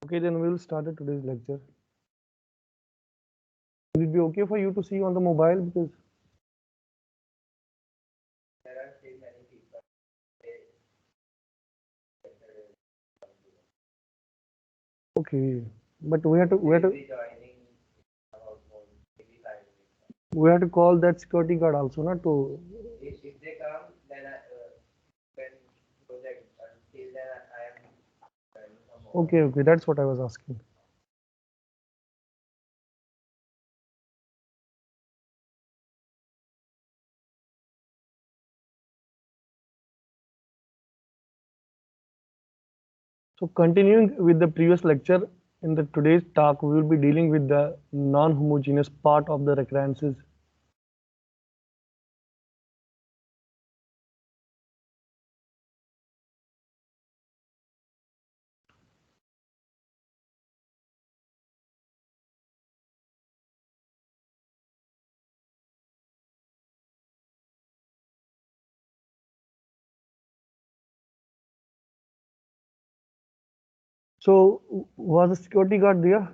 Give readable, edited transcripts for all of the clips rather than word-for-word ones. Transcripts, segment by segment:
Okay, then we will start today's lecture. Will it be okay for you to see on the mobile? Because okay, but we have to call that security guard also, not to. Okay, okay, that's what I was asking. So continuing with the previous lecture, in the today's talk, we will be dealing with the non-homogeneous part of the recurrences. So was the security guard there?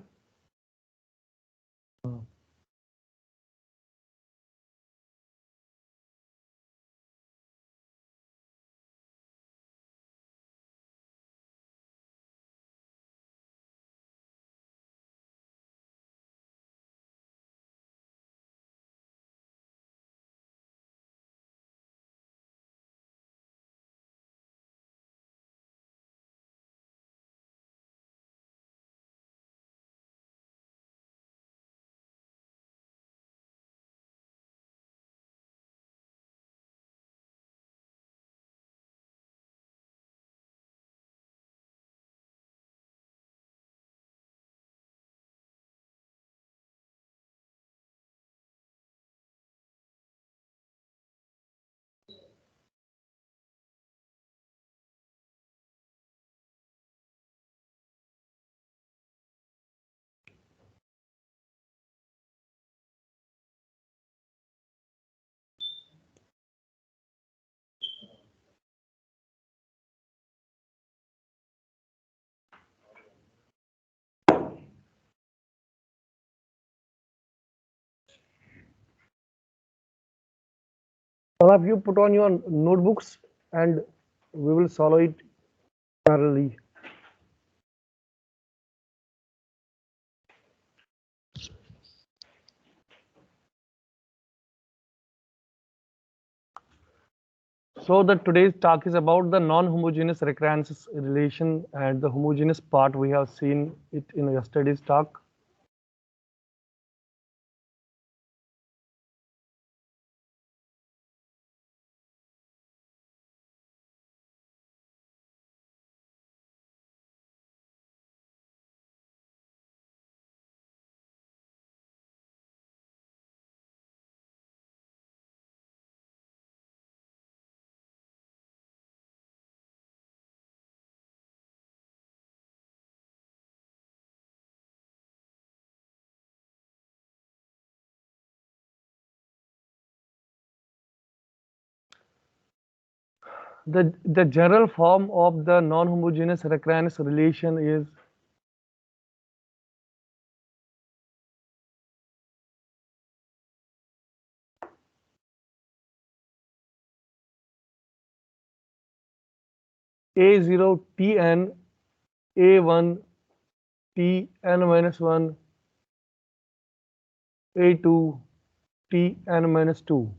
All of you put on your notebooks and we will solve it parallelly. So the today's talk is about the non-homogeneous recurrence relation, and the homogeneous part we have seen it in yesterday's talk. The general form of the non-homogeneous recurrence relation is A0 Tn A1 Tn minus 1 A2 Tn minus 2.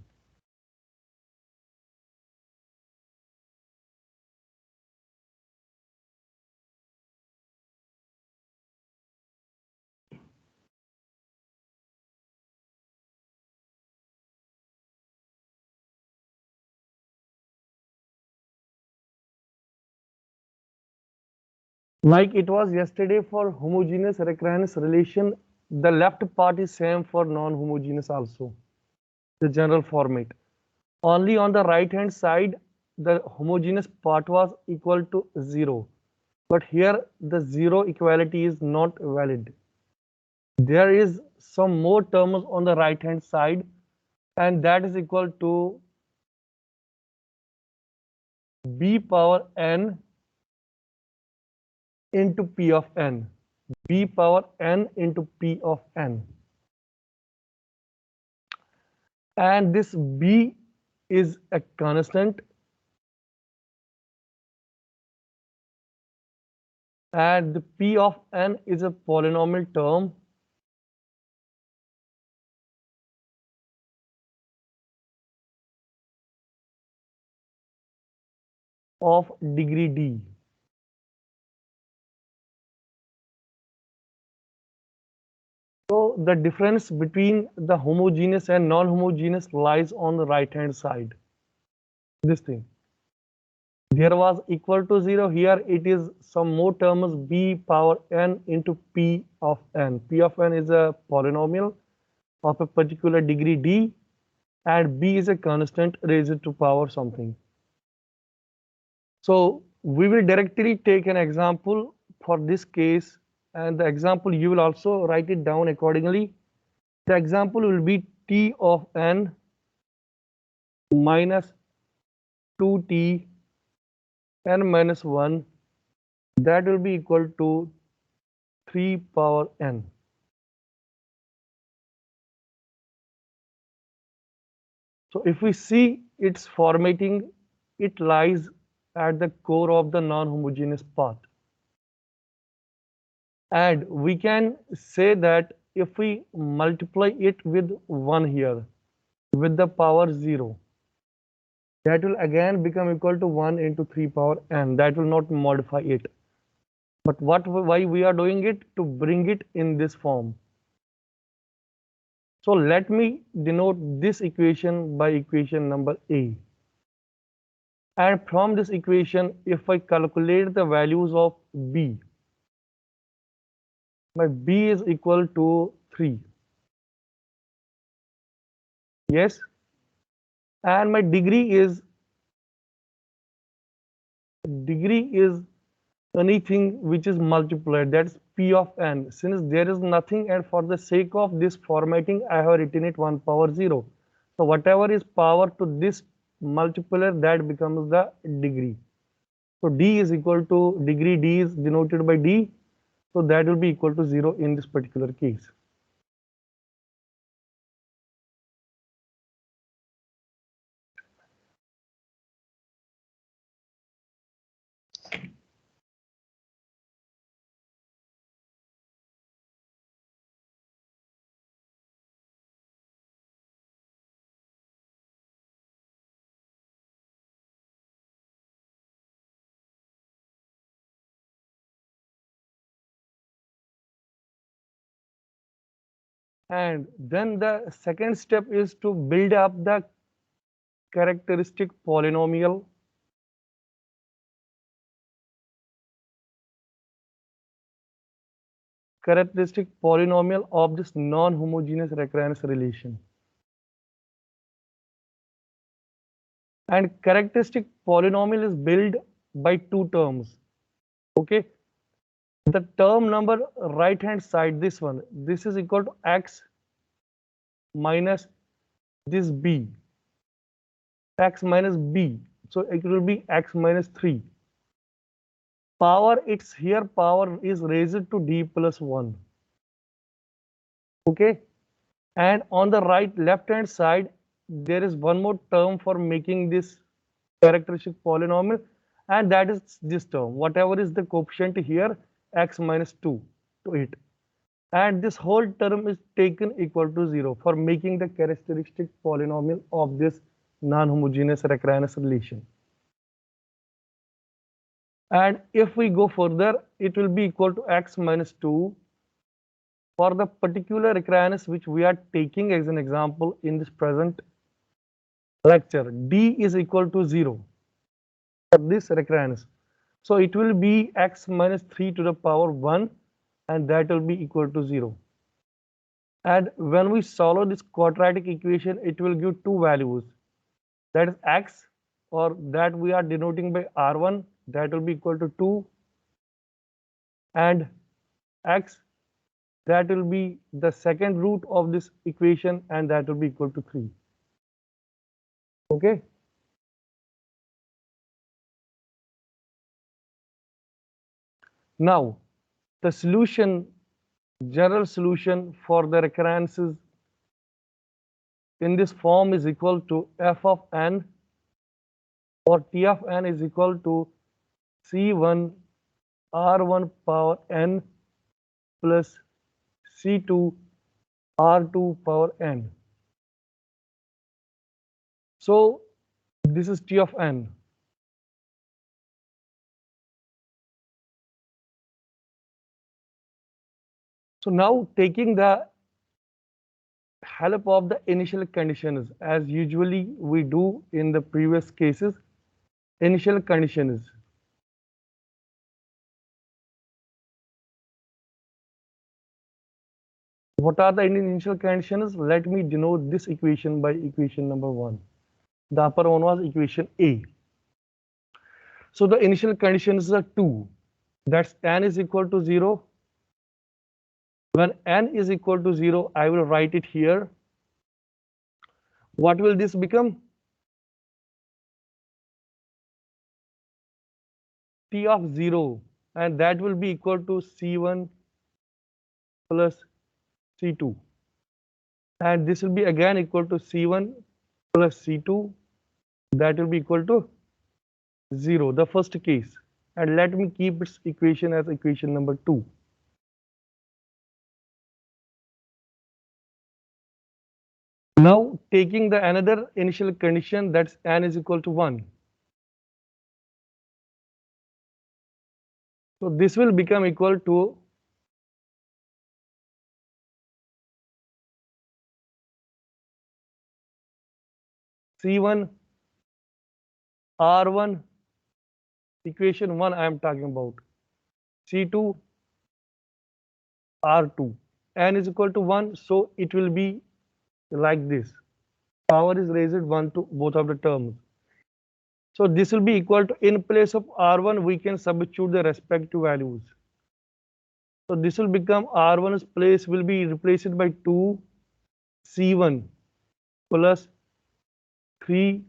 Like it was yesterday for homogeneous recurrence relation, the left part is same for non-homogeneous also, the general format. Only on the right hand side, the homogeneous part was equal to 0. But here the 0 equality is not valid. There is some more terms on the right hand side, and that is equal to b power n into p of n. b power n into p of n. And this b is a constant, and the p of n is a polynomial term of degree d. So the difference between the homogeneous and non-homogeneous lies on the right hand side. This thing. There was equal to 0. Here it is some more terms b power n into p of n. P of n is a polynomial of a particular degree d, and b is a constant raised to power something. So we will directly take an example for this case, and the example you will also write it down accordingly. The example will be t of n minus 2t n minus 1, that will be equal to 3 power n. So if we see its formatting, it lies at the core of the non-homogeneous path. And we can say that if we multiply it with 1 here, with the power 0, that will again become equal to 1 into 3 power n. That will not modify it. But why we are doing it? To bring it in this form. So let me denote this equation by equation number A. And from this equation, if I calculate the values of B, my B is equal to 3. Yes. And my degree is anything which is multiplied, that's P of n. Since there is nothing, and for the sake of this formatting, I have written it 1 power 0. So whatever is power to this multiplier, that becomes the degree. So d is equal to degree, d is denoted by d. So that will be equal to 0 in this particular case. And then the second step is to build up the characteristic polynomial of this non-homogeneous recurrence relation. And characteristic polynomial is built by two terms. Okay, the term number right hand side, this one, this is equal to x minus this b, x minus b. So it will be x minus 3. Power, it's here power is raised to d plus 1. Okay, and on the left hand side, there is one more term for making this characteristic polynomial, and that is this term, whatever is the coefficient here, x minus 2 to it, and this whole term is taken equal to 0 for making the characteristic polynomial of this non-homogeneous recurrence relation. And if we go further, it will be equal to x minus 2 for the particular recurrence which we are taking as an example in this present lecture. D is equal to 0 for this recurrence. So it will be x minus 3 to the power 1, and that will be equal to 0. And when we solve this quadratic equation, it will give two values. That is x, or that we are denoting by r1, that will be equal to 2, and x, that will be the second root of this equation, and that will be equal to 3. Okay. Now, the solution, general solution for the recurrences in this form is equal to f of n, or t of n is equal to c1 r1 power n plus c2 r2 power n. So this is t of n. So now taking the help of the initial conditions, as usually we do in the previous cases, initial conditions. What are the initial conditions? Let me denote this equation by equation number 1. The upper one was equation A. So the initial conditions are 2. That's n is equal to 0. When n is equal to 0, I will write it here. What will this become? T of 0, and that will be equal to C1 plus C2. And this will be again equal to C1 plus C2. That will be equal to 0, the first case. And let me keep its equation as equation number 2. Now taking the another initial condition, that's n is equal to 1. So this will become equal to C1 R1, equation 1 I am talking about, C2 R2. N is equal to 1, so it will be like this. Power is raised 1 to both of the terms. So this will be equal to, in place of R1, we can substitute the respective values. So this will become R1's place will be replaced by 2 C1 plus 3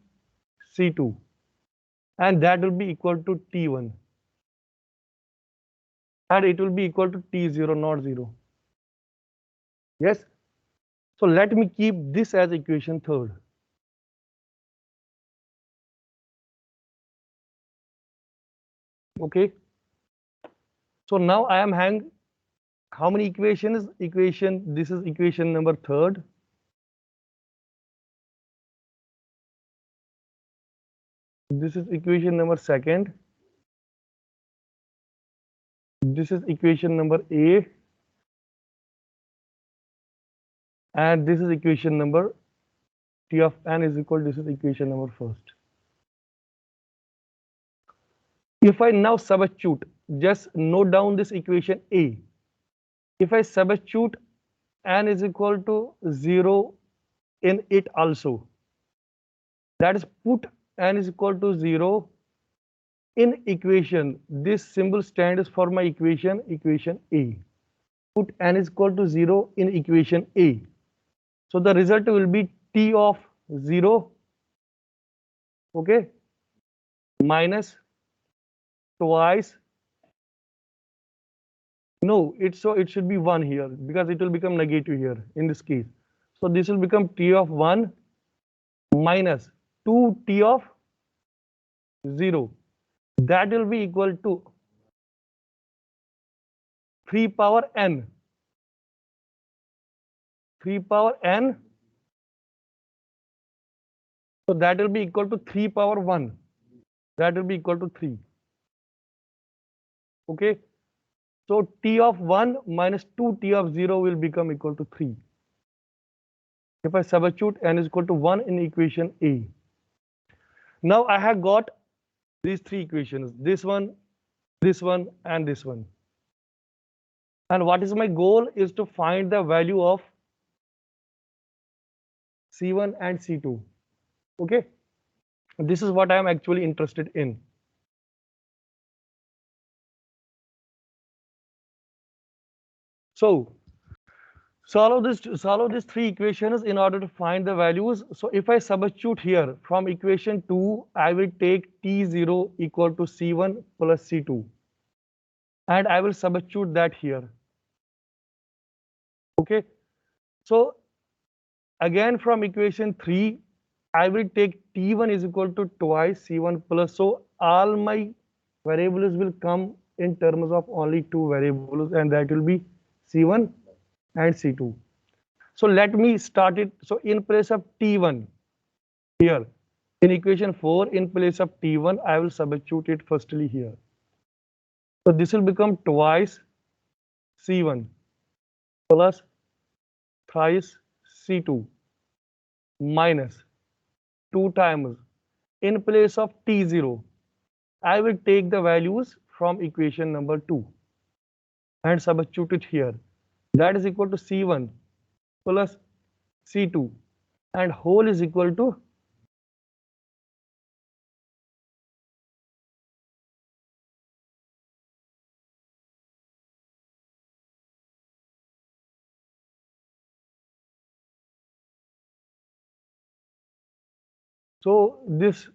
C2, and that will be equal to T1, and it will be equal to T0, not 0. Yes. So let me keep this as equation 3rd. Okay. So now I am having how many equations? This is equation number 3rd. This is equation number 2nd. This is equation number A. And this is equation number T of n is equal, this is equation number 1st. If I now substitute, just note down this equation A. If I substitute n is equal to 0 in it also, that is put n is equal to 0 in equation, this symbol stands for my equation A. Put n is equal to 0 in equation A. So the result will be T of 0, okay, minus twice. No, it should be 1 here because it will become negative here in this case. So this will become T of 1 minus 2T of 0. That will be equal to 3 power n. 3 power n. So that will be equal to 3 power 1. That will be equal to 3. Okay. So T of 1 minus 2T of 0 will become equal to 3. If I substitute n is equal to 1 in equation A. Now I have got these 3 equations, this one, and this one. And what is my goal is to find the value of C1 and C2. Okay. This is what I am actually interested in. So solve these 3 equations in order to find the values. So if I substitute here from equation 2, I will take T0 equal to C1 plus C2. and I will substitute that here. Okay, so again from equation 3, I will take T1 is equal to twice C1 plus. So all my variables will come in terms of only two variables, and that will be C1 and C2. So let me start it. So in place of T1 here, in equation 4, in place of T1, I will substitute it firstly here. So this will become twice C1 plus thrice C2 minus 2 times. In place of T0, I will take the values from equation number 2 and substitute it here. That is equal to C1 plus C2 and whole is equal to so this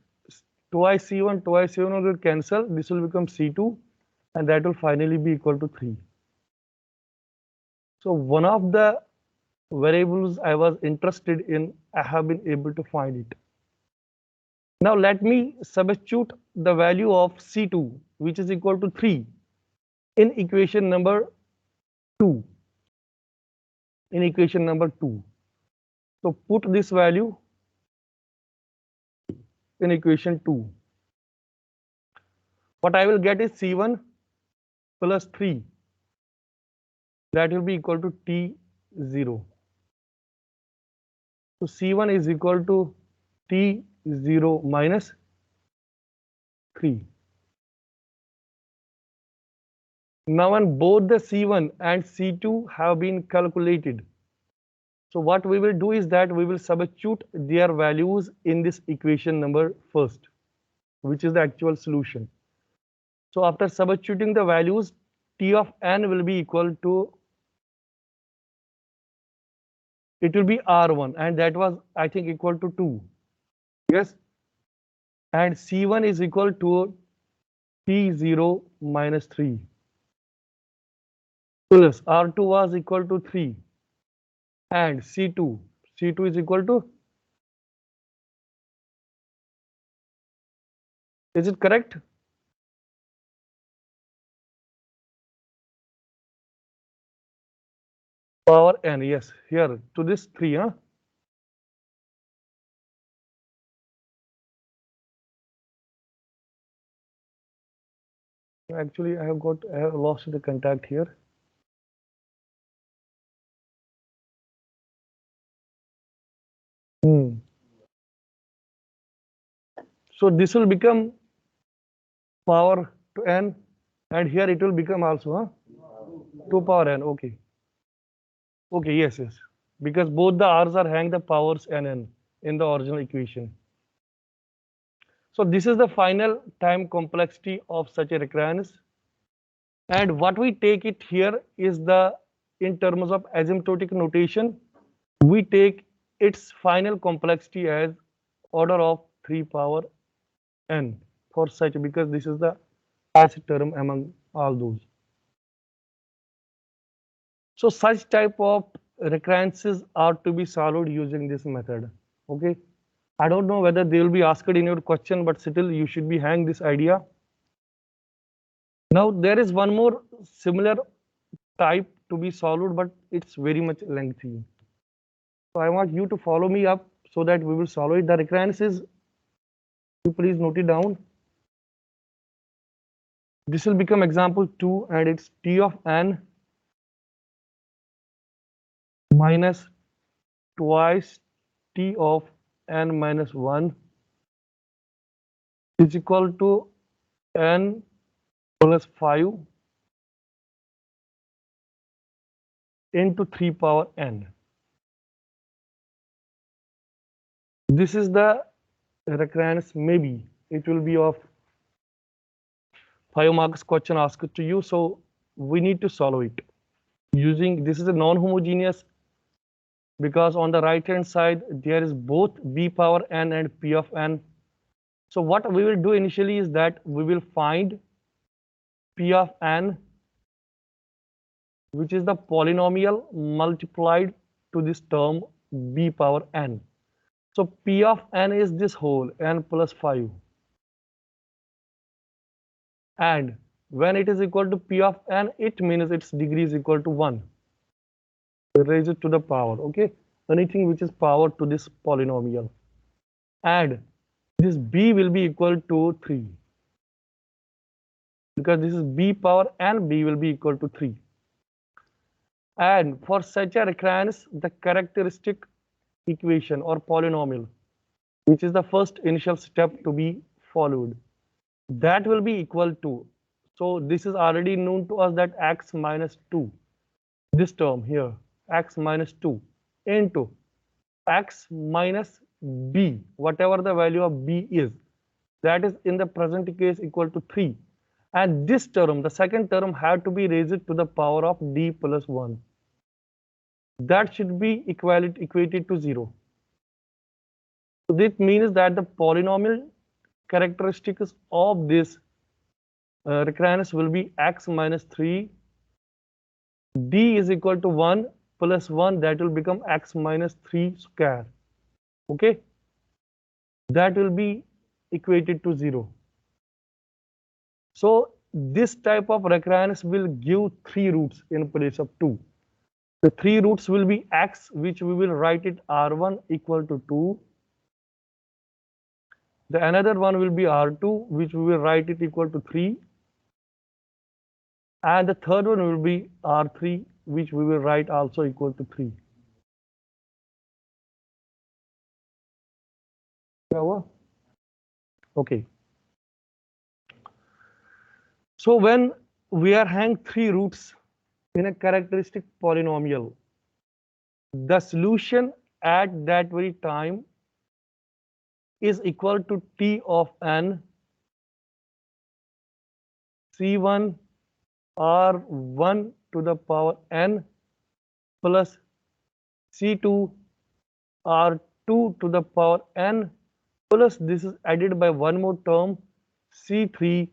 twice C1 twice C1 will cancel. This will become C2 and that will finally be equal to 3. So one of the variables I was interested in, I have been able to find it. Now let me substitute the value of C2, which is equal to 3, in equation number 2. In equation number 2. So put this value in equation 2. What I will get is C1 plus 3. That will be equal to T0. So C1 is equal to T0 minus 3. Now when both the C1 and C2 have been calculated, so what we will do is that we will substitute their values in this equation number first, which is the actual solution. So after substituting the values, T of n will be equal to, it will be R1 and that was I think equal to 2. Yes. And C1 is equal to T0 minus 3 plus R2 was equal to 3 and C2 is equal to, is it correct? Power n, yes, here to this 3, huh? Actually, I have lost the contact here. So this will become power to n, and here it will become also, huh? 2 power n. Okay. Okay, yes, yes. Because both the r's are having the powers n in the original equation. So this is the final time complexity of such a recurrence. And what we take it here is the, in terms of asymptotic notation, we take its final complexity as order of 3 power n for such, because this is the highest term among all those. So such type of recurrences are to be solved using this method. Okay. I don't know whether they will be asked in your question, but still you should be having this idea. Now there is one more similar type to be solved, but it's very much lengthy. So I want you to follow me up so that we will solve it. The recurrence is, you please note it down. This will become example 2 and it's T of n minus twice T of n minus 1 is equal to n plus 5 into 3 power n. This is the recurrence. Maybe it will be of 5 marks question asked to you, so we need to solve it using, this is a non-homogeneous, because on the right hand side there is both b power n and p of n. So what we will do initially is that we will find p of n which is the polynomial multiplied to this term b power n. So p of n is this whole n plus 5. And when it is equal to p of n, it means its degree is equal to 1. Raise it to the power, okay? Anything which is power to this polynomial. And this b will be equal to 3. Because this is b power n, b will be equal to 3. And for such a recurrence, the characteristic equation or polynomial, which is the first initial step to be followed, that will be equal to, so this is already known to us, that x minus 2, this term here, x minus 2 into x minus b, whatever the value of b is, that is in the present case equal to 3. And this term, the second term, had to be raised to the power of d plus 1. That should be equated to 0. So this means that the polynomial characteristics of this recurrence will be x minus 3, d is equal to 1 plus 1, that will become x minus 3 square. Okay, that will be equated to 0. So this type of recurrence will give 3 roots in place of 2. The 3 roots will be x, which we will write it r1 equal to 2. The another one will be r2, which we will write it equal to 3. And the third one will be r3, which we will write also equal to 3. Okay. So when we are having 3 roots in a characteristic polynomial, the solution at that very time is equal to t of n c1 r1 to the power n plus c2 r2 to the power n plus this is added by one more term c3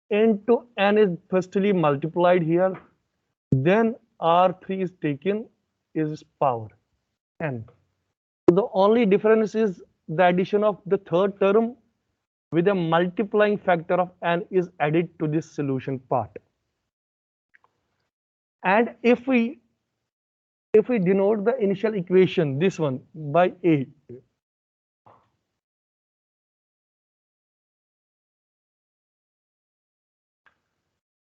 into n is firstly multiplied here, then r3 is taken is power n. So the only difference is the addition of the third term with a multiplying factor of n is added to this solution part. And if we denote the initial equation, this one, by a,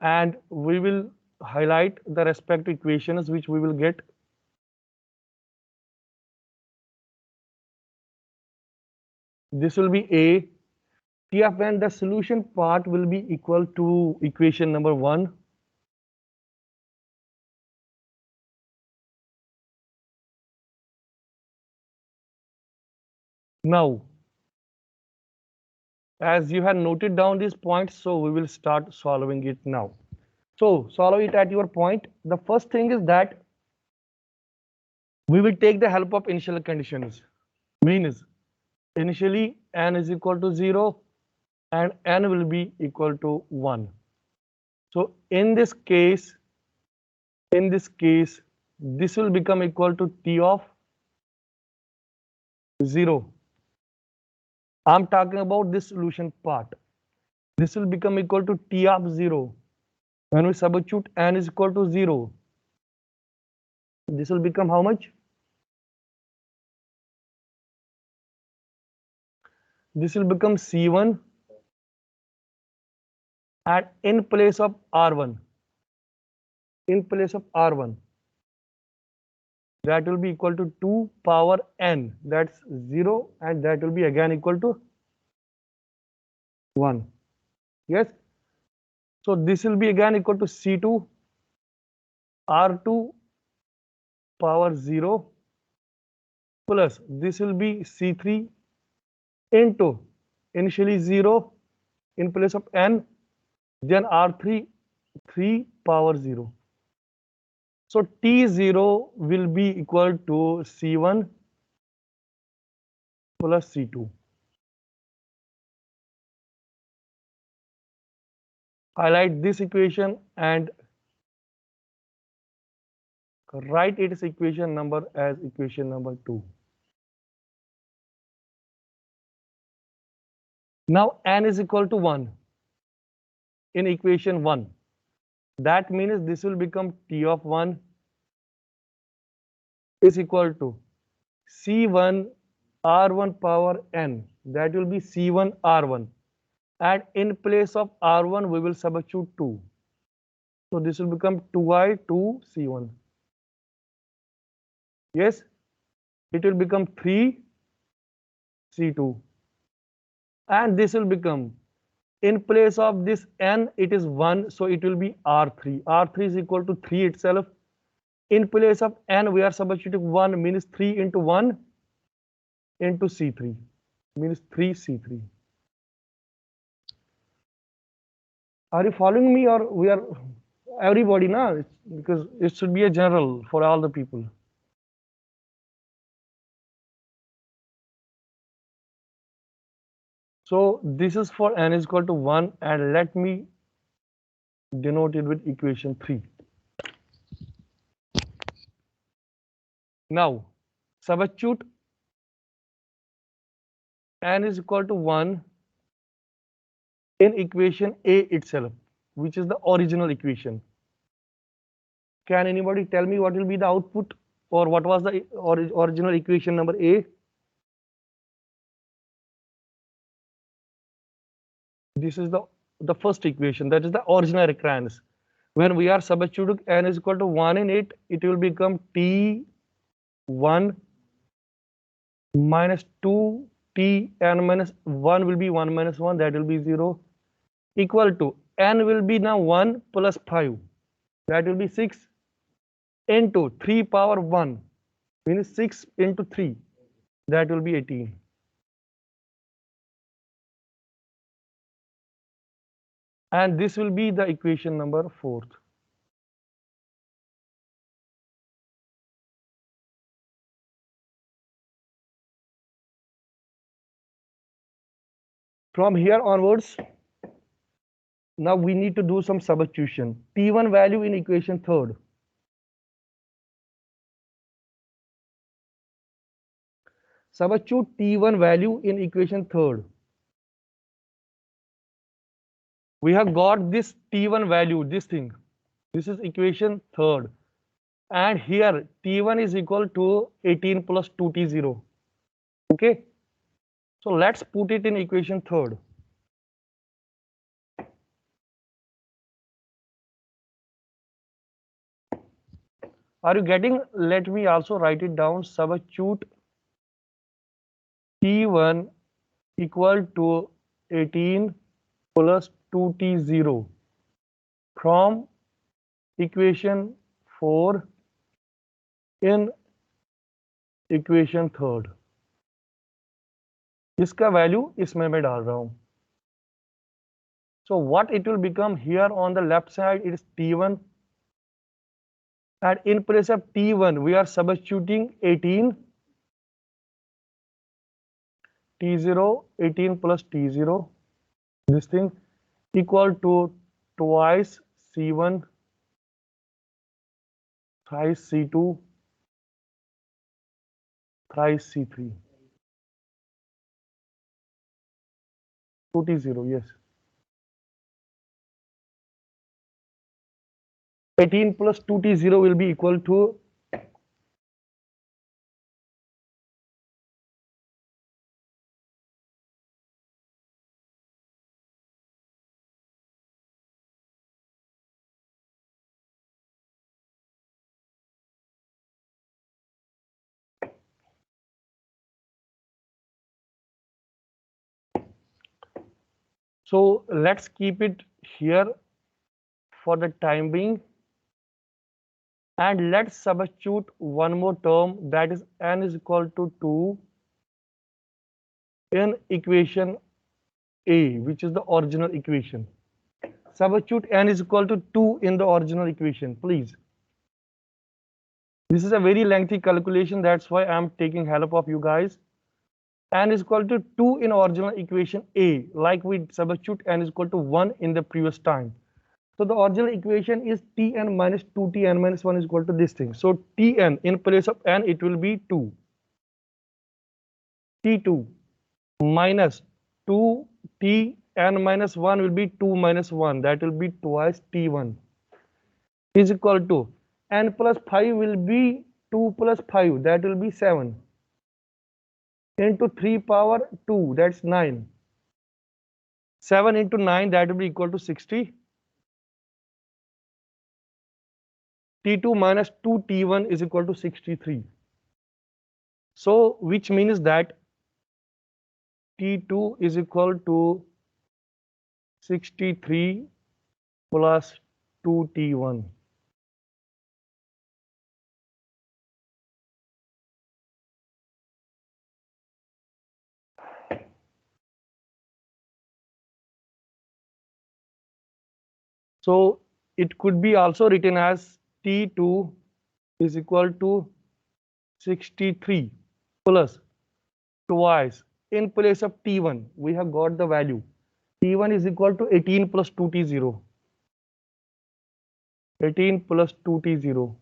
and we will highlight the respective equations which we will get. This will be a t of n, the solution part will be equal to equation number 1. Now, as you have noted down these points, so we will start solving it now. So solve it at your point. The first thing is that we will take the help of initial conditions. Means initially n is equal to 0 and n will be equal to 1. So in this case, this will become equal to t of 0. I'm talking about this solution part. This will become equal to t of 0. When we substitute n is equal to 0, this will become how much? This will become c1, and in place of r1, that will be equal to 2 power n, that's 0, and that will be again equal to 1. Yes. So this will be again equal to c2 r2 power 0 plus this will be c3 into initially 0 in place of n, then r3 3 power 0. So t0 will be equal to c1 plus c2. Highlight this equation and Write its equation number as equation number 2. Now n is equal to 1 in equation 1. That means this will become T of 1 is equal to C1 R1 power n. That will be C1 R1. And in place of R1, we will substitute 2. So this will become 2i 2 C1. Yes, it will become 3 C2. And this will become, in place of this n, it is 1, so it will be R3. R3 is equal to 3 itself. In place of n, we are substituting 1, means 3 into 1 into C3, means 3 C3. Are you following me, or we are everybody now? Because it should be a general for all the people. So this is for n is equal to 1, and let me denote it with equation 3. Now substitute n is equal to 1 in equation A itself, which is the original equation. Can anybody tell me what will be the output, or what was the original equation number A? This is the first equation, that is the original recurrence. When we are substituting n is equal to 1 in it, it will become T1 minus 2 T n minus 1 will be 1 minus 1, that will be 0, equal to n will be now 1 plus 5, that will be 6, into 3 power 1, means 6 into 3, that will be 18. And this will be the equation number 4. From here onwards, now we need to do some substitution. T1 value in equation 3rd. Substitute T1 value in equation 3rd. We have got this T1 value, this thing. This is equation 3rd. And here T1 is equal to 18 plus 2T0. Okay. So let's put it in equation 3rd. Are you getting? Let me also write it down. Substitute T1 equal to 18 plus 2T0 from equation 4 in equation 3rd. इसका value इसमें मैं डाल रहा हूं. So what it will become here on the left side, it is T1, and in place of T1 we are substituting 18 T0, 18 plus T0, this thing, equal to twice C1 thrice C2 thrice C3. 2T0, yes. 18 plus 2T0 will be equal to so let's keep it here for the time being, and let's substitute one more term, that is n is equal to 2 in equation A, which is the original equation. Substitute n is equal to 2 in the original equation, please. This is a very lengthy calculation, that's why I'm taking help of you guys. N is equal to 2 in original equation A, like we substitute n is equal to 1 in the previous time. So the original equation is Tn minus 2Tn minus 1 is equal to this thing. So Tn in place of n, it will be 2. T2 minus 2Tn minus 1 will be 2 minus 1. That will be twice T1 is equal to n plus 5 will be 2 plus 5. That will be 7 into 3 power 2. That's 9. 7 into 9, that will be equal to 60. T2 minus 2T1 is equal to 63. So which means that T2 is equal to 63 plus 2T1. So it could be also written as T2 is equal to 63 plus twice. In place of T1, we have got the value. T1 is equal to 18 plus 2T0. 18 plus 2T0.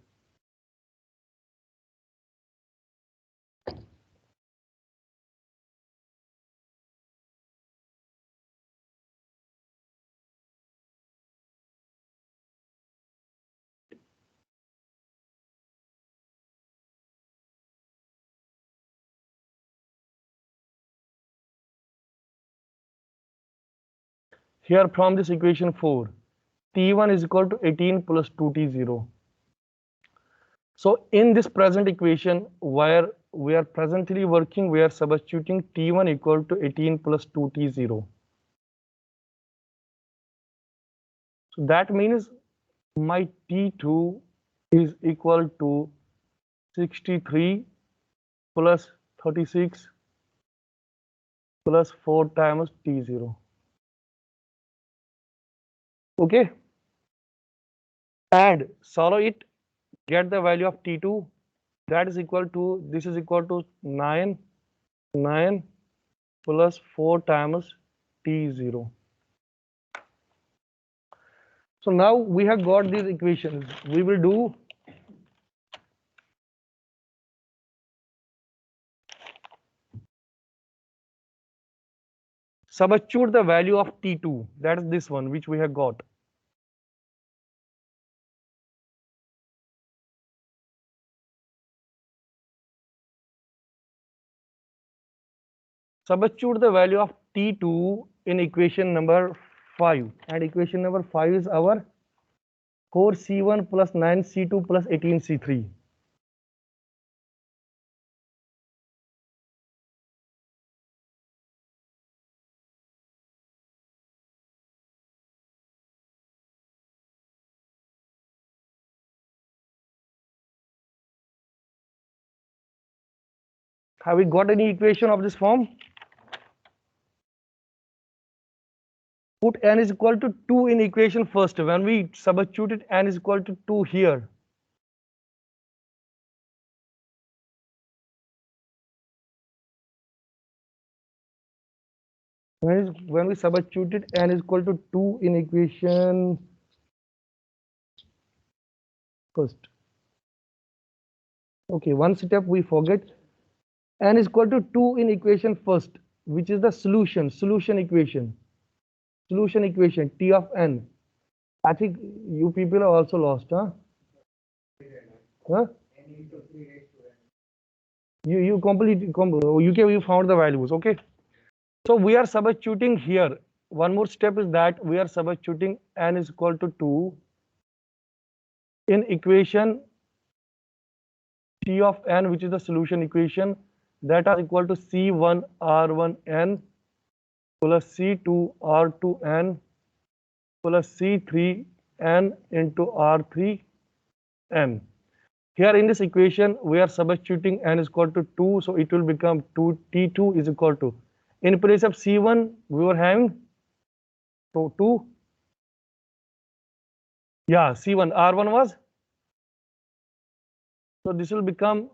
Here from this equation 4, T1 is equal to 18 plus 2T0. So in this present equation where we are presently working, we are substituting T1 equal to 18 plus 2T0. So that means my T2 is equal to 63 plus 36 plus 4 times T0. Okay, and solve it, get the value of T2, that is equal to, this is equal to 9 plus 4 times T0. So now we have got these equations. We will do substitute the value of T2, that is this one which we have got. Substitute the value of T2 in equation number 5, and equation number 5 is our 4C1 plus 9C2 plus 18C3. Have we got any equation of this form? Put n is equal to 2 in equation first. When we substituted n is equal to 2 here, when we substituted n is equal to 2 in equation first. Okay, one step we forget. N is equal to 2 in equation first, which is the solution equation. Solution equation T of n. I think you people are also lost, huh? Huh? You you found the values, okay? So we are substituting here. One more step is that we are substituting n is equal to 2 in equation T of n, which is the solution equation, that are equal to C1 R1n plus C2 R2n plus C3n into R3n. Here in this equation, we are substituting n is equal to 2, so it will become 2 T2 is equal to, in place of C1, we were having 2, yeah, C1, R1 was, so this will become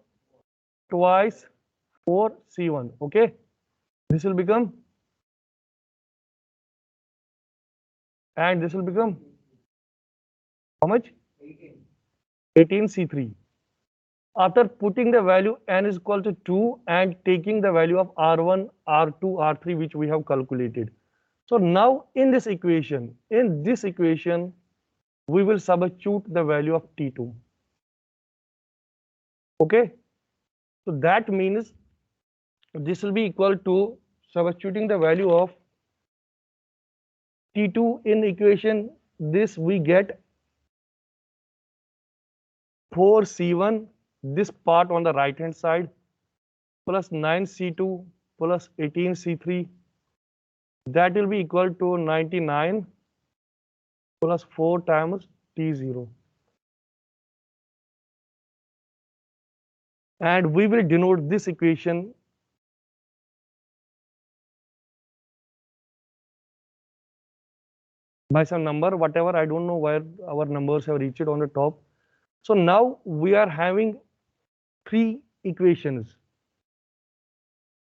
twice 4 C1, okay? This will become, and this will become How much? 18C3. After putting the value n is equal to 2 and taking the value of R1, R2, R3 which we have calculated. So now in this equation, we will substitute the value of T2. Okay, so that means this will be equal to substituting the value of T2 in equation this we get 4C1, this part on the right hand side, plus 9C2 plus 18C3, that will be equal to 99 plus 4 times T0. And we will denote this equation by some number, whatever, I don't know where our numbers have reached on the top. So now we are having three equations.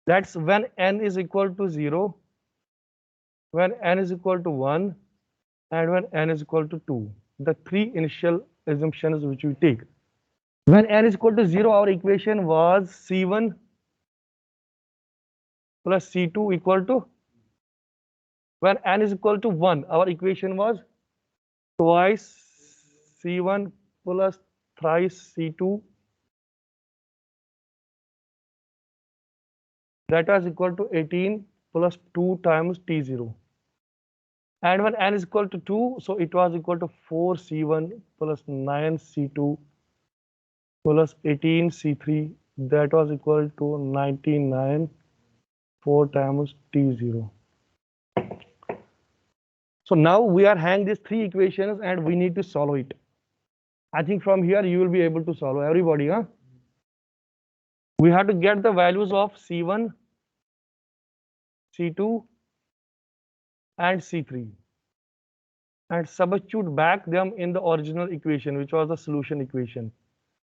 That's when n is equal to 0, when n is equal to 1, and when n is equal to 2. The three initial assumptions which we take. When n is equal to 0, our equation was C1 plus C2 equal to, when n is equal to 1, our equation was twice C1 plus thrice C2, that was equal to 18 plus 2 times T0. And when n is equal to 2, so it was equal to 4C1 plus 9C2 plus 18C3, that was equal to 99 4 times T0. So now we are having these three equations and we need to solve it. I think from here you will be able to solve, everybody, huh? We have to get the values of C1, C2 and C3 and substitute back them in the original equation, which was the solution equation.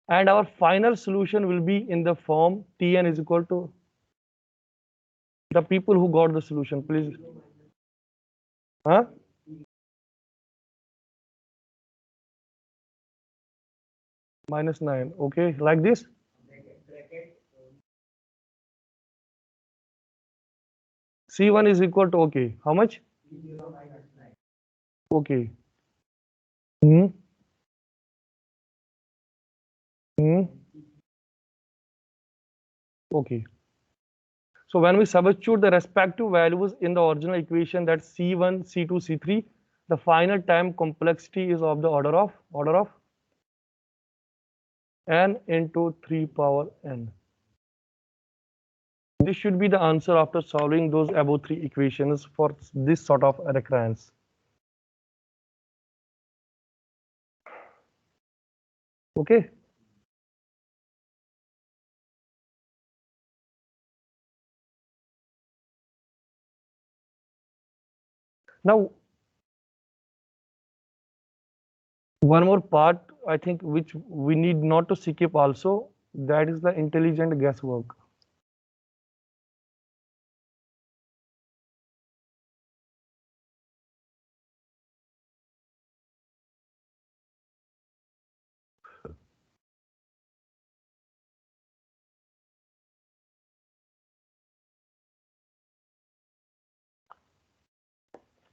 And our final solution will be in the form Tn is equal to, the people who got the solution, please. Huh? Minus 9. Okay, like this. C1 is equal to, okay, how much? Okay. Hmm. Hmm. Okay. So when we substitute the respective values in the original equation, that's C1, C2, C3, the final time complexity is of the order of n into 3 power n. This should be the answer after solving those above three equations for this sort of recurrence. Okay. Now, one more part, I think, which we need not to skip also, that is the intelligent guesswork.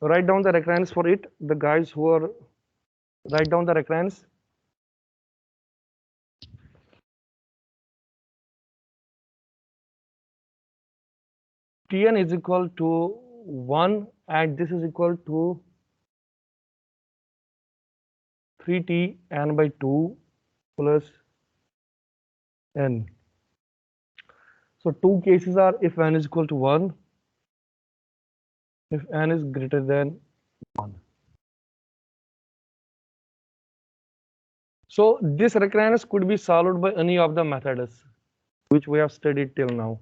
Write down the recurrence for it. The guys who are, write down the recurrence. Tn is equal to 1 and this is equal to 3t n by 2 plus n. So two cases are if n is equal to 1, if n is greater than 1. So this recurrence could be solved by any of the methods which we have studied till now.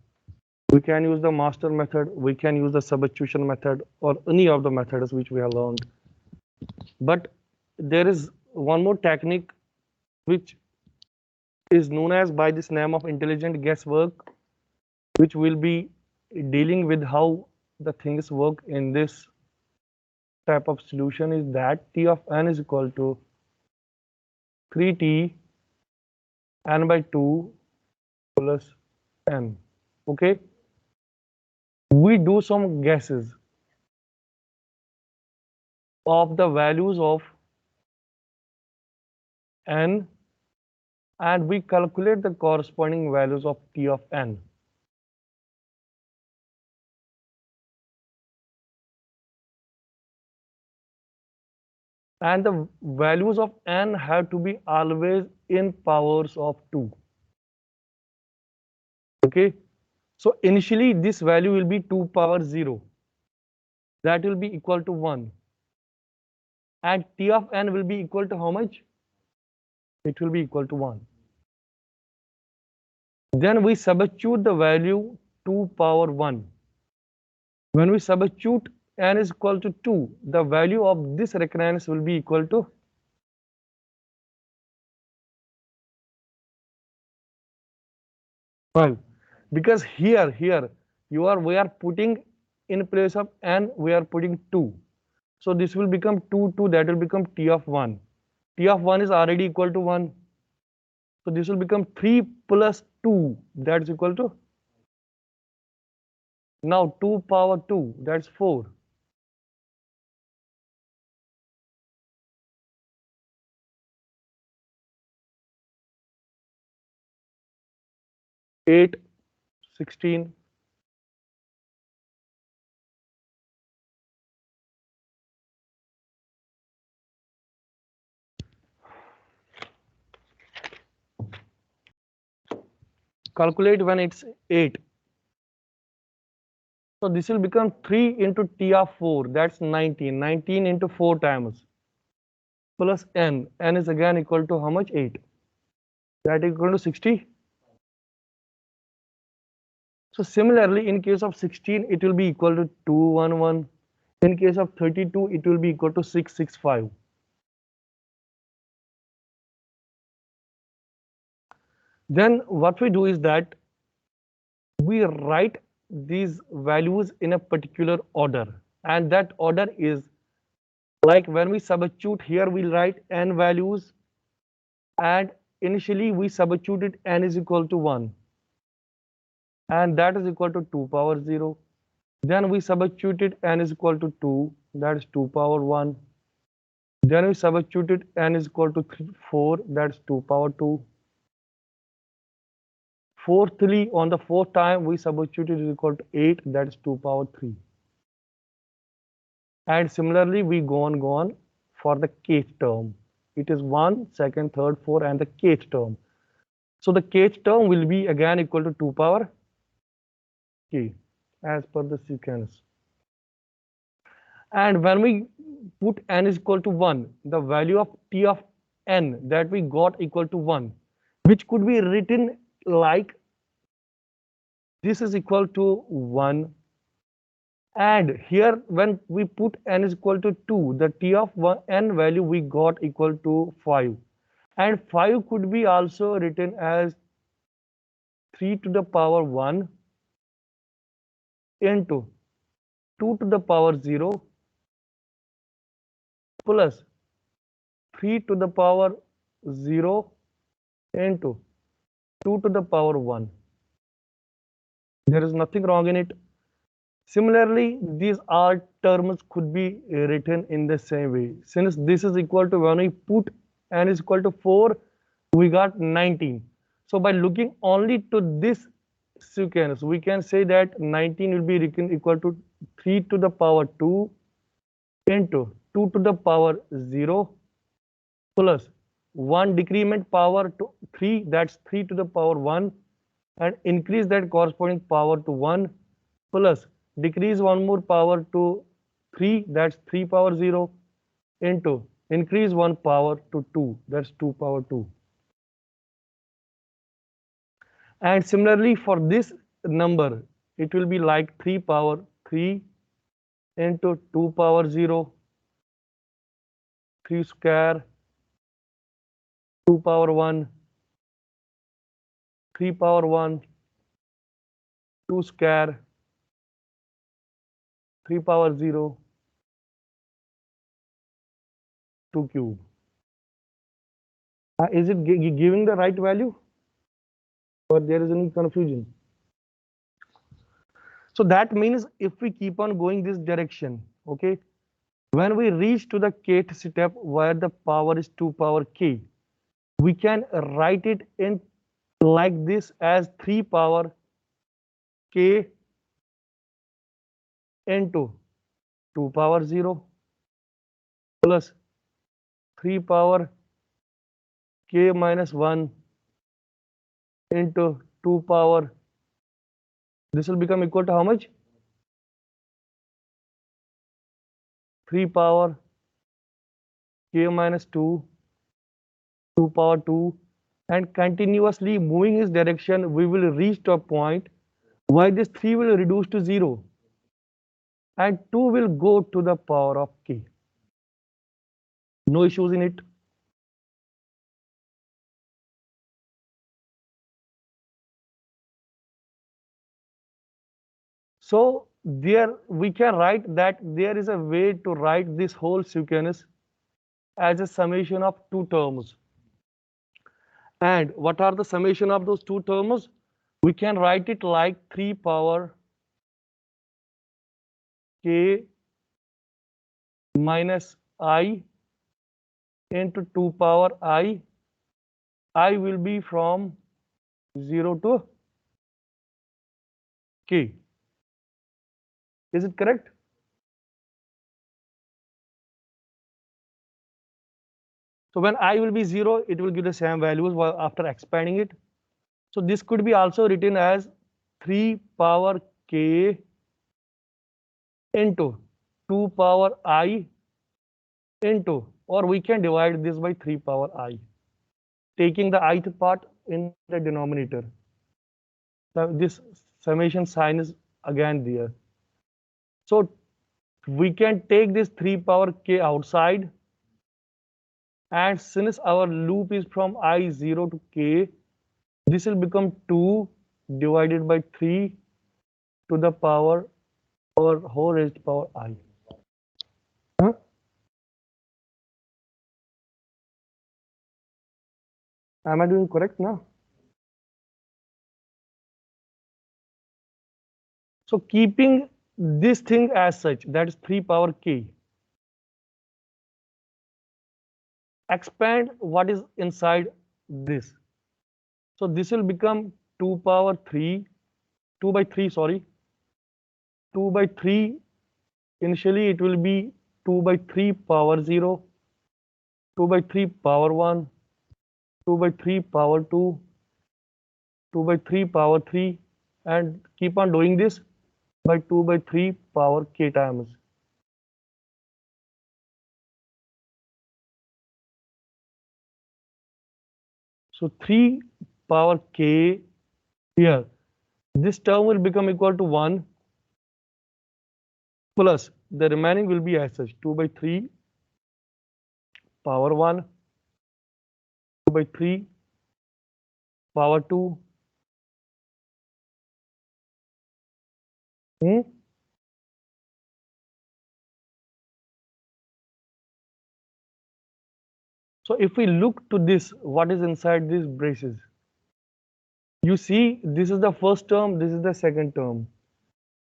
We can use the master method, we can use the substitution method, or any of the methods which we have learned. But there is one more technique which is known as by this name of intelligent guesswork, which will be dealing with how the things work in this type of solution, is that T of n is equal to 3t n by 2 plus n. Okay, we do some guesses of the values of n and we calculate the corresponding values of t of n. And the values of n have to be always in powers of 2. Okay, so initially this value will be 2 power 0, that will be equal to 1, and t of n will be equal to how much? It will be equal to 1. Then we substitute the value 2 power 1. When we substitute n is equal to 2, the value of this recurrence will be equal to 5. Because here we are putting in place of n, we are putting 2. So this will become 2, 2, that will become t of 1. T of 1 is already equal to 1. So this will become 3 plus 2, that's equal to, now 2 power 2, that's 4. 8, 16. Calculate when it's 8. So this will become 3 into t of 4, that's 19. 19 into 4 times plus n. N is again equal to how much? 8. That is equal to 60. So similarly, in case of 16, it will be equal to 211. In case of 32, it will be equal to 665. Then what we do is that we write these values in a particular order, and that order is like when we substitute here, we'll write n values, and initially we substituted n is equal to 1, and that is equal to 2 power 0. Then we substituted n is equal to 2, that is 2 power 1. Then we substituted n is equal to 4, that's 2 power 2. Fourthly, on the fourth time, we substituted is equal to 8, that's 2 power 3. And similarly, we go on for the kth term. It is 1, 2nd, 3rd, 4, and the kth term. So the kth term will be again equal to 2 power k as per the sequence. And when we put n is equal to 1, the value of t of n that we got equal to 1, which could be written like this is equal to 1. And here when we put n is equal to 2, the t of n value we got equal to 5. And 5 could be also written as 3 to the power 1 into 2 to the power 0 plus 3 to the power 0 into 2 to the power 1. There is nothing wrong in it. Similarly, these all terms could be written in the same way. Since this is equal to, when we put n is equal to 4, we got 19. So by looking only to this sequence, we can say that 19 will be equal to 3 to the power 2 into 2 to the power 0 plus 1 decrement power to 3, that's 3 to the power 1, and increase that corresponding power to 1 plus decrease one more power to 3, that's 3 power 0 into increase one power to 2, that's 2 power 2. And similarly for this number, it will be like 3 power 3 into 2 power 0, 3 square, 2 power 1, 3 power 1, 2 square, 3 power 0, 2 cube. Is it giving the right value, or there is any confusion? So that means if we keep on going this direction, okay, when we reach to the kth step where the power is 2 power k, we can write it in like this as 3 power k into 2 power 0 plus 3 power k minus 1 into 2 power. This will become equal to how much? 3 power k minus 2, 2 power 2, and continuously moving its direction, we will reach to a point where this 3 will reduce to 0 and 2 will go to the power of k. No issues in it. So there we can write that there is a way to write this whole sequence as a summation of two terms. And what are the summation of those two terms? We can write it like 3 power k minus I into 2 power I. I will be from 0 to k. Is it correct? So when I will be 0, it will give the same values after expanding it. So this could be also written as 3 power k into 2 power I into, or we can divide this by 3 power I, taking the ith part in the denominator. So this summation sign is again there. So we can take this 3 power k outside, and since our loop is from I0 to k, this will become 2 divided by 3 to the power or whole raised to power I. Huh? Am I doing correct now? So keeping this thing as such, that is 3 power k, expand what is inside this. So this will become 2 power 3, 2 by 3, sorry, 2 by 3. Initially it will be 2 by 3 power 0, 2 by 3 power 1, 2 by 3 power 2, 2 by 3 power 3, and keep on doing this by 2 by 3 power k times. So 3 power k here, this term will become equal to 1 plus the remaining will be as such 2 by 3 power 1, 2 by 3 power 2. Hmm? So if we look to this, what is inside these braces? You see, this is the first term, this is the second term.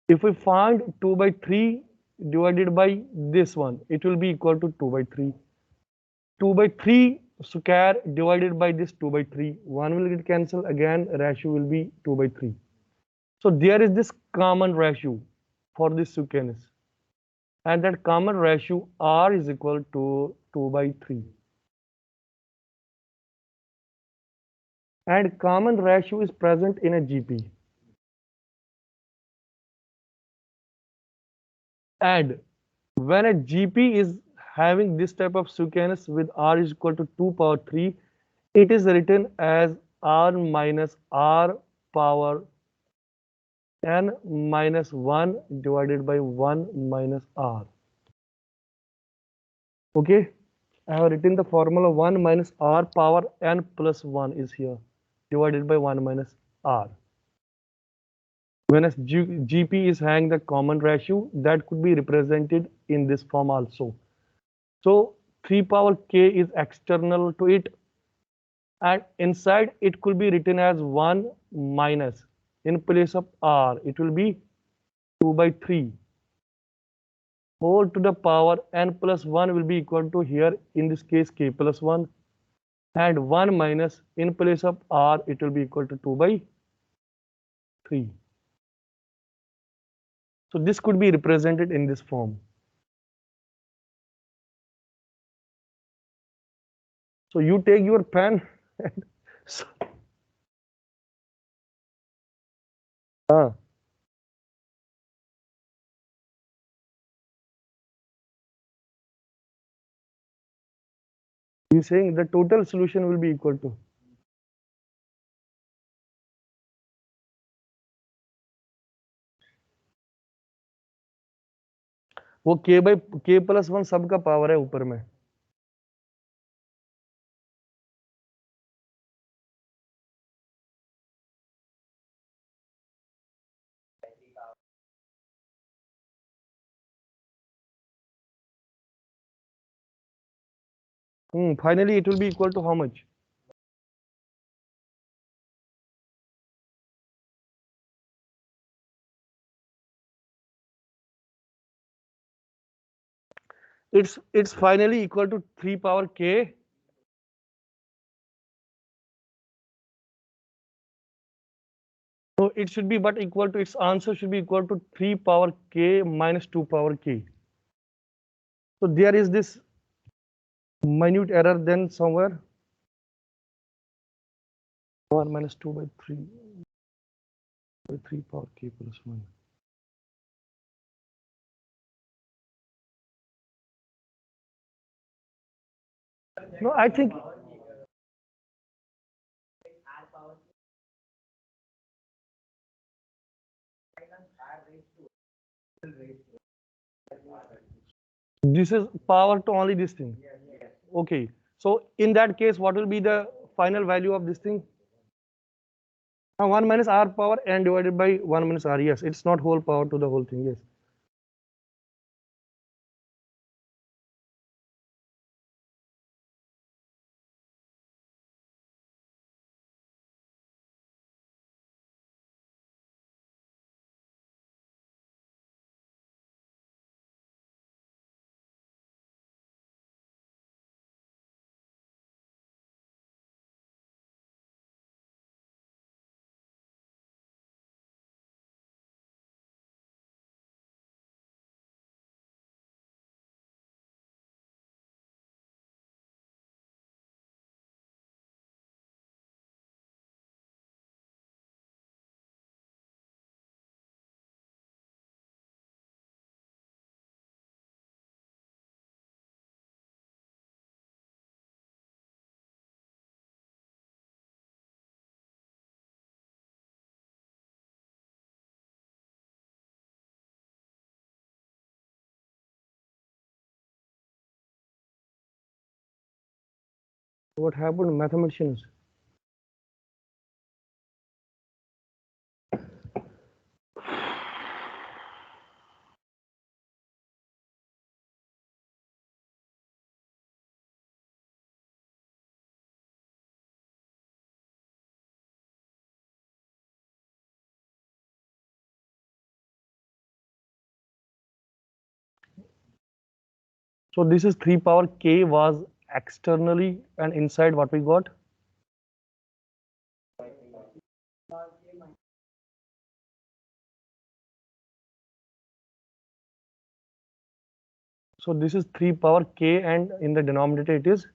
If we find 2 by 3 divided by this one, it will be equal to 2 by 3. 2 by 3 square divided by this 2 by 3. 1 will get cancelled, again ratio will be 2 by 3. So there is this common ratio for this sequence. And that common ratio R is equal to 2 by 3. And common ratio is present in a GP. And when a GP is having this type of sequence with R is equal to 2 power 3, it is written as R minus R power n minus 1 divided by 1 minus R. Okay, I have written the formula 1 minus R power n plus 1 is here divided by 1 minus R. When a GP is having the common ratio, that could be represented in this form also. So 3 power k is external to it, and inside it could be written as 1 minus, in place of r it will be 2 by 3 whole to the power n plus 1 will be equal to, here in this case, k plus 1, and 1 minus, in place of r it will be equal to 2 by 3. So this could be represented in this form. So you take your pen and you're saying the total solution will be equal to, वो k by k plus 1 सबका power है ऊपर में. Finally it will be equal to how much? It's finally equal to 3 power k. So it should be, but equal to, its answer should be equal to 3 power k minus 2 power k. So there is this minute error then somewhere. 1 minus 2 by 3 by 3 power k plus 1. No, I think this is power to only this thing. Okay. So in that case, what will be the final value of this thing? 1 minus r power n divided by 1 minus r. Yes, it's not whole power to the whole thing. Yes. What happened, mathematicians? So this is 3 power k was externally, and inside what we got? So this is 3 power k, and in the denominator it is?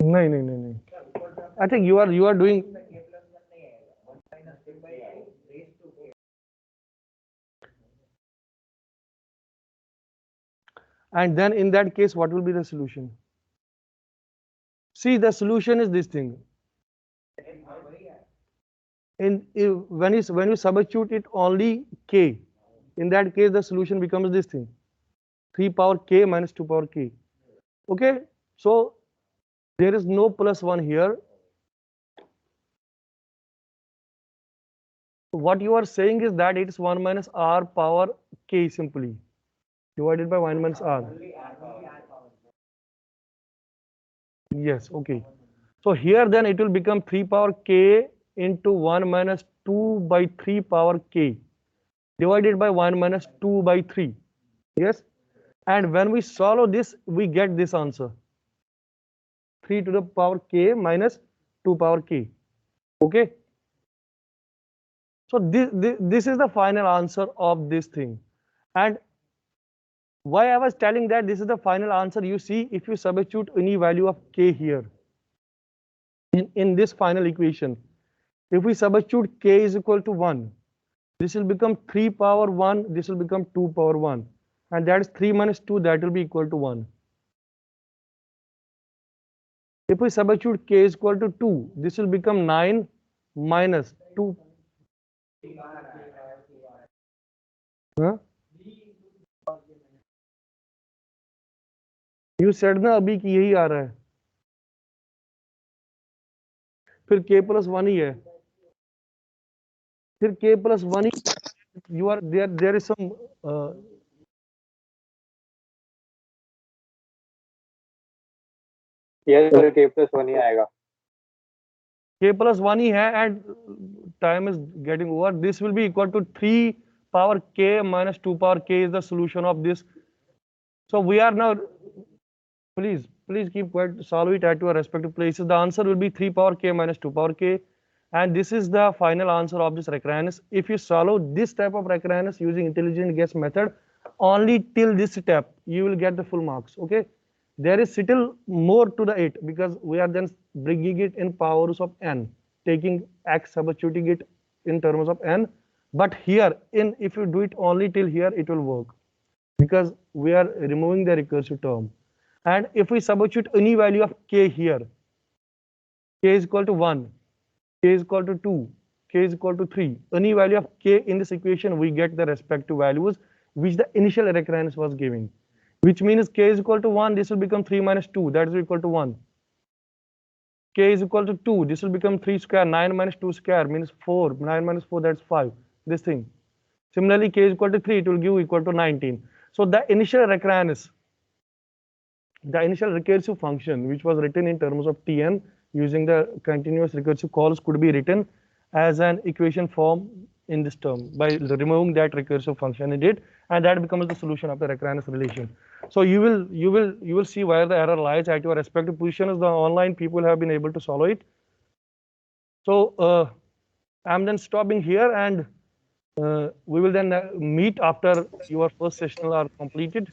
No. I think you are doing. And then in that case, what will be the solution? See, the solution is this thing. When you substitute it only k, in that case the solution becomes this thing, 3 power k minus 2 power k. Okay, so There is no plus 1 here. What you are saying is that it's 1 minus r power k simply divided by 1 minus r. Yes, okay. So here then it will become 3 power k into 1 minus 2 by 3 power k divided by 1 minus 2 by 3. Yes. And when we solve this, we get this answer. 3 to the power k minus 2 power k. Okay. So this is the final answer of this thing. And why I was telling that this is the final answer, you see, if you substitute any value of k here in this final equation, if we substitute k is equal to 1, this will become 3 power 1, this will become 2 power 1. And that is 3 minus 2, that will be equal to 1. If we substitute k is equal to 2, this will become 9 minus 2. Huh? You said ना अभी कि यही आ रहा है, फिर k plus 1 ही है, फिर k plus 1 he, you are there is some yes sir, k plus 1 ही आएगा. k plus 1 ही है and time is getting over. This will be equal to 3 power k minus 2 power k is the solution of this. So we are now, please keep quiet, solve it at your respective places. The answer will be 3 power k minus 2 power k, and this is the final answer of this recurrence. If you solve this type of recurrence using intelligent guess method only till this step, you will get the full marks. Okay, there is still more to the 8 because we are then bringing it in powers of n, taking x, substituting it in terms of n. But here in, if you do it only till here, it will work because we are removing the recursive term. And if we substitute any value of k here, k is equal to 1, k is equal to 2, k is equal to 3, any value of k in this equation, we get the respective values which the initial recurrence was giving, which means k is equal to 1, this will become 3 minus 2, that is equal to 1. K is equal to 2, this will become 3 square, 9 minus 2 square means 4, 9 minus 4, that's 5, this thing. Similarly, k is equal to 3, it will give equal to 19. So the initial recurrence, the initial recursive function which was written in terms of Tn using the continuous recursive calls could be written as an equation form in this term by removing that recursive function in it, and that becomes the solution of the recurrence relation. So you will see where the error lies at your respective positions. The online people have been able to solve it. So I'm then stopping here, and we will then meet after your first session are completed.